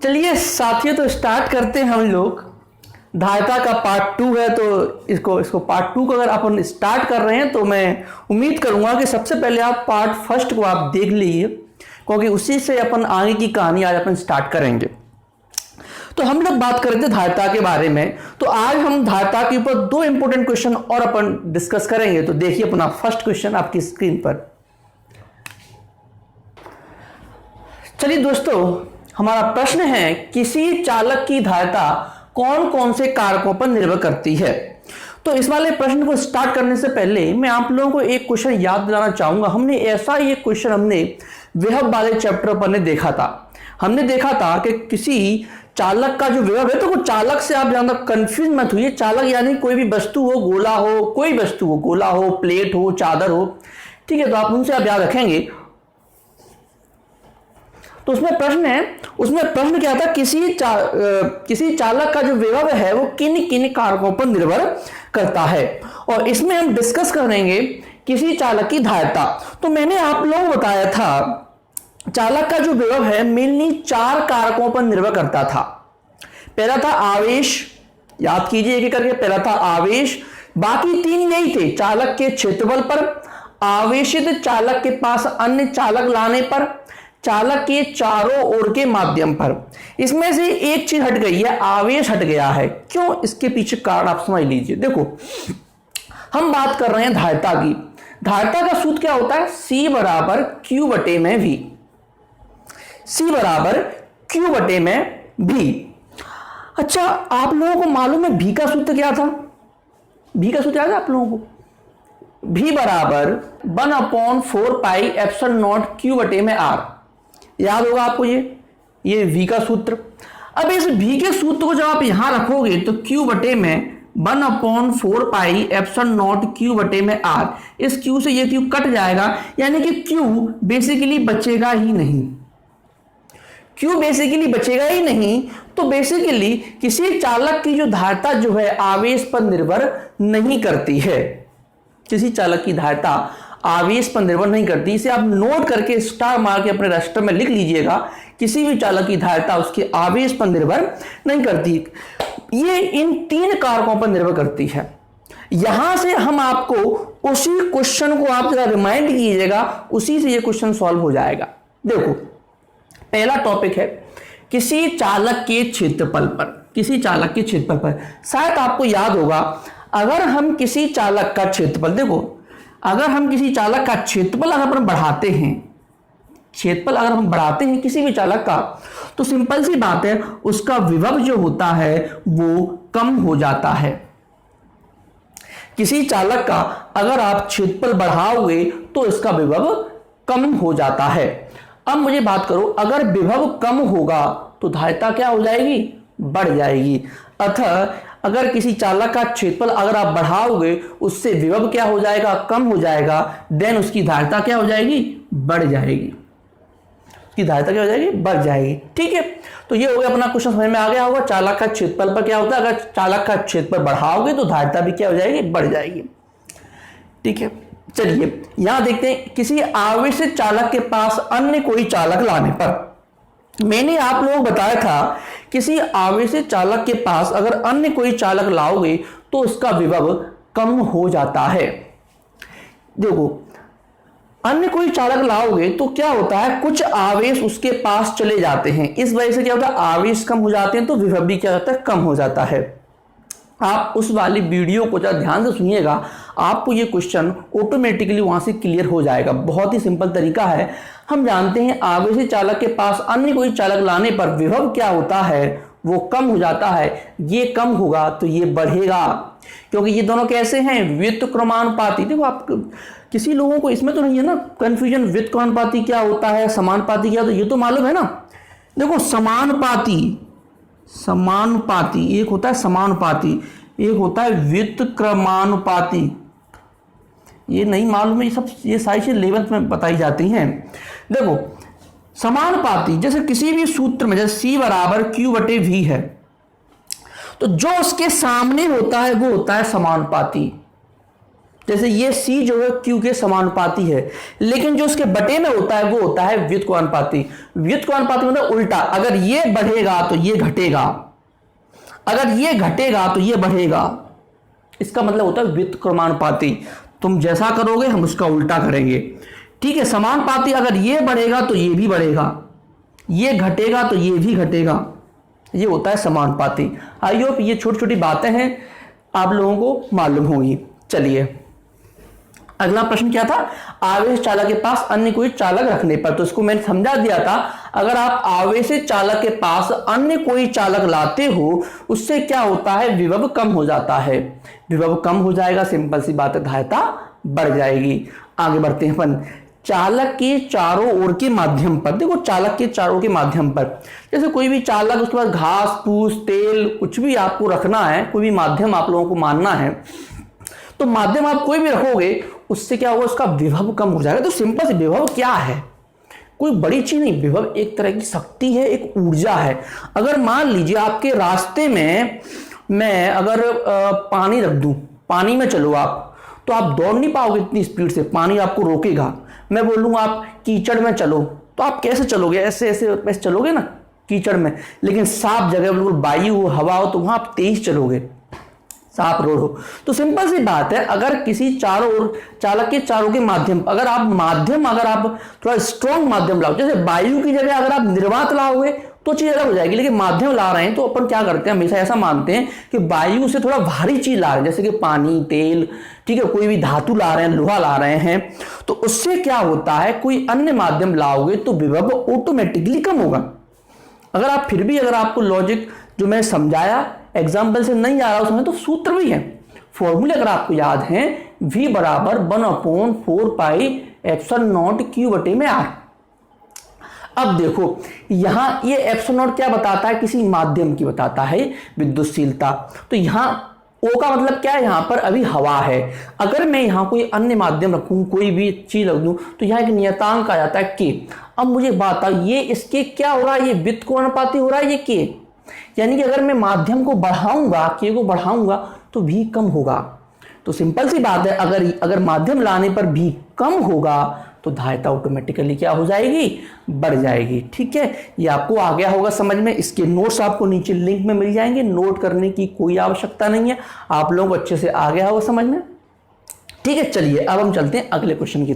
चलिए साथियों, तो स्टार्ट करते हैं हम लोग। धायता का पार्ट 2 है, तो इसको पार्ट 2 को अगर अपन स्टार्ट कर रहे हैं तो मैं उम्मीद करूंगा कि सबसे पहले आप पार्ट फर्स्ट को आप देख लीजिए, क्योंकि उसी से अपन आगे की कहानी आज अपन स्टार्ट करेंगे। तो हम लोग बात कर रहे थे धायता के बारे में, तो आज हम धायता के ऊपर 2 इंपॉर्टेंट क्वेश्चन और अपन डिस्कस करेंगे। तो देखिए अपना फर्स्ट क्वेश्चन आपकी स्क्रीन पर। चलिए दोस्तों, हमारा प्रश्न है किसी चालक की धायता कौन कौन से कारकों पर निर्भर करती है। तो इस वाले प्रश्न को स्टार्ट करने से पहले मैं आप लोगों को एक क्वेश्चन याद दिलाना चाहूंगा। हमने ऐसा ही एक क्वेश्चन हमने विभव वाले चैप्टर पर ने देखा था। हमने देखा था कि किसी चालक का जो विभव है, तो वो चालक से आप ज्यादा कंफ्यूज मत हुई। चालक यानी कोई भी वस्तु हो, गोला हो, कोई वस्तु हो, गोला हो, प्लेट हो, चादर हो, ठीक है, तो आप उनसे आप याद रखेंगे। तो उसमें प्रश्न क्या था, किसी चालक का जो विभव है वो किन किन कारकों पर निर्भर करता है, और इसमें हम डिस्कस करेंगे किसी चालक की धायता। तो मैंने आप लोगों को बताया था चालक का जो विभव है मेनली 4 कारकों पर निर्भर करता था। पहला था आवेश, याद कीजिए एक एक करके। पहला था आवेश, बाकी 3 यही थे, चालक के क्षेत्रफल पर, आवेशित चालक के पास अन्य चालक लाने पर, चालक के चारों ओर के माध्यम पर। इसमें से एक चीज हट गई है, आवेश हट गया है। क्यों? इसके पीछे कारण आप समझ लीजिए। देखो, हम बात कर रहे हैं धायता की। धायता का सूत्र क्या होता है? C बराबर Q बटे में V। C बराबर Q बटे में V। अच्छा, आप लोगों को मालूम है V का सूत्र क्या था? V का सूत्र याद है आप लोगों को? V बराबर 1/4 पाई एप्सिलॉन नॉट Q बटे में R। याद होगा आपको ये V का सूत्र। अब इस V के सूत्र को जब आप यहां रखोगे तो Q बटे में 1/4 पाई एप्सिलॉन नॉट Q बटे में R। इस Q से ये Q कट जाएगा, यानी कि Q बेसिकली बचेगा ही नहीं। Q बेसिकली बचेगा ही नहीं। तो बेसिकली किसी चालक की जो धायता जो है आवेश पर निर्भर नहीं करती है। किसी चालक की धायता आवेश पर निर्भर नहीं करती। इसे आप नोट करके स्टार मार के अपने रजिस्टर में लिख लीजिएगा। किसी भी चालक की धायता उसके आवेश पर निर्भर नहीं करती। ये इन 3 कारकों पर निर्भर करती है। यहां से हम आपको उसी क्वेश्चन को आप जरा रिमाइंड कीजिएगा, उसी से ये क्वेश्चन सॉल्व हो जाएगा। देखो, पहला टॉपिक है किसी चालक के क्षेत्रफल पर। किसी चालक के क्षेत्रफल पर शायद आपको याद होगा, अगर हम किसी चालक का क्षेत्रफल, देखो, अगर हम किसी चालक का क्षेत्रफल अगर हम बढ़ाते हैं किसी भी चालक का, तो सिंपल सी बात है उसका विभव जो होता है वो कम हो जाता है। किसी चालक का अगर आप क्षेत्रफल बढ़ाओगे तो इसका विभव कम हो जाता है। अब मुझे बात करो, अगर विभव कम होगा तो धायता क्या हो जाएगी? बढ़ जाएगी। अतः अगर किसी चालक का क्षेत्रफल अगर आप बढ़ाओगे उससे विभव क्या हो जाएगा? कम हो जाएगा। देन उसकी धायता क्या हो जाएगी? बढ़ जाएगी। उसकी धायता क्या हो जाएगी? बढ़ जाएगी। ठीक है, तो ये हो गया अपना क्वेश्चन, समझ में आ गया होगा। चालक का क्षेत्रफल पर क्या होता है? अगर चालक का क्षेत्रफल बढ़ाओगे तो धायता भी क्या हो जाएगी? बढ़ जाएगी। ठीक है, चलिए यहां देखते हैं किसी आवेशित चालक के पास अन्य कोई चालक लाने पर। मैंने आप लोगों को बताया था किसी आवेशित चालक के पास अगर अन्य कोई चालक लाओगे तो उसका विभव कम हो जाता है। देखो, अन्य कोई चालक लाओगे तो क्या होता है, कुछ आवेश उसके पास चले जाते हैं। इस वजह से क्या होता है, आवेश कम हो जाते हैं तो विभव भी क्या होता है? कम हो जाता है। आप उस वाली वीडियो को जरा ध्यान से सुनिएगा, आपको ये क्वेश्चन ऑटोमेटिकली वहां से क्लियर हो जाएगा। बहुत ही सिंपल तरीका है। हम जानते हैं आवेशित चालक के पास अन्य कोई चालक लाने पर विभव क्या होता है? वो कम हो जाता है। ये कम होगा तो ये बढ़ेगा, क्योंकि ये दोनों कैसे हैं? व्युत्क्रमानुपाती। देखो, आप किसी लोगों को इसमें तो नहीं है ना कंफ्यूजन, व्युत्क्रमानुपाती क्या होता है, समानुपाती क्या होता है, ये तो मालूम है ना। देखो, समानुपाती एक होता है समानुपाती, एक होता है व्युत्क्रमानुपाती। ये नहीं मालूम है, ये सारी चीजें 11th में बताई जाती हैं। देखो, समानुपाती जैसे किसी भी सूत्र में, जैसे C बराबर Q बटे V है, तो जो उसके सामने होता है वो होता है समानुपाती। जैसे ये C जो है Q के समानुपाती है, लेकिन जो उसके बटे में होता है वो होता है व्युत्क्रमानुपाती। व्युत्क्रमानुपाती मतलब उल्टा, अगर ये बढ़ेगा तो ये घटेगा, अगर ये घटेगा तो ये बढ़ेगा, इसका मतलब होता है व्युत्क्रमानुपाती। तुम जैसा करोगे हम उसका उल्टा करेंगे, ठीक है। समानुपाती, अगर ये बढ़ेगा तो ये भी बढ़ेगा, ये घटेगा तो ये भी घटेगा, ये होता है समानुपाती। आई होप ये छोटी छोटी बातें हैं आप लोगों को मालूम होगी। चलिए अगला प्रश्न क्या था, आवेश चालक के पास अन्य कोई चालक रखने पर, तो इसको मैंने समझा दिया था। अगर आप आवेशित चालक के पास अन्य कोई चालक लाते हो, उससे क्या होता है, विभव कम हो जाता है। विभव कम हो जाएगा, सिंपल सी बात है, धारिता बढ़ जाएगी। आगे बढ़ते हैं अपन, चालक के चारों ओर के माध्यम पर। देखो चालक के चारों के माध्यम पर, जैसे कोई भी चालक, उसके पास घास फूस तेल कुछ भी आपको रखना है, कोई भी माध्यम आप लोगों को मानना है, तो माध्यम आप कोई भी रखोगे उससे क्या होगा, उसका विभव कम हो जाएगा। तो सिंपल से विभव क्या है, कोई बड़ी चीज नहीं, विभव एक तरह की शक्ति है, एक ऊर्जा है। अगर मान लीजिए आपके रास्ते में मैं अगर पानी रख दूं, पानी में चलो आप, तो आप दौड़ नहीं पाओगे इतनी स्पीड से, पानी आपको रोकेगा। मैं बोलूंगा आप कीचड़ में चलो, तो आप कैसे चलोगे, ऐसे ऐसे ऐसे चलोगे ना कीचड़ में। लेकिन साफ जगह, बिल्कुल वायु हो, हवा हो, तो वहां आप तेज चलोगे, साफ रोड हो। तो सिंपल सी बात है, अगर किसी चारों ओर, चालक के चारों के माध्यम, अगर आप थोड़ा स्ट्रॉन्ग माध्यम लाओ, जैसे वायु की जगह अगर आप निर्वात लाओगे तो चीज अलग हो जाएगी, लेकिन माध्यम ला रहे हैं तो अपन क्या करते हैं, हमेशा ऐसा मानते हैं कि वायु से थोड़ा भारी चीज ला रहे हैं, जैसे कि पानी तेल, ठीक है, कोई भी धातु ला रहे हैं, लोहा ला रहे हैं, तो उससे क्या होता है, कोई अन्य माध्यम लाओगे तो विभव ऑटोमेटिकली कम होगा। अगर आप फिर भी, अगर आपको लॉजिक जो मैं समझाया एग्जाम्पल से नहीं आ रहा उसमें, तो सूत्र भी है, फॉर्मूले अगर आपको याद है, V बराबर 1/4 पाई एप्सिलॉन नॉट Q बटे में R। अब देखो यहां ये एप्सिलॉन नॉट क्या बताता है, किसी माध्यम की बताता है विद्युतशीलता। तो यहां O का मतलब क्या है, यहां पर अभी हवा है। अगर मैं यहां कोई अन्य माध्यम रखूं, कोई भी चीज रख दूं, तो यहां एक नियतांक आ जाता है K। अब मुझे बात बताओ, ये इसके क्या हो रहा है, ये व्युत्क्रमानुपाती हो रहा है, ये K, यानी कि अगर मैं माध्यम को बढ़ाऊंगा, K को बढ़ाऊंगा, तो V कम होगा। तो सिंपल सी बात है, अगर माध्यम लाने पर V कम होगा तो धारिता ऑटोमेटिकली क्या हो जाएगी, बढ़ जाएगी। ठीक है, ये आपको आ गया होगा समझ में। इसके नोट्स आपको नीचे लिंक में मिल जाएंगे, नोट करने की कोई आवश्यकता नहीं है, आप लोगों को अच्छे से आ गया होगा समझ में। ठीक है, चलिए अब हम चलते हैं अगले क्वेश्चन की।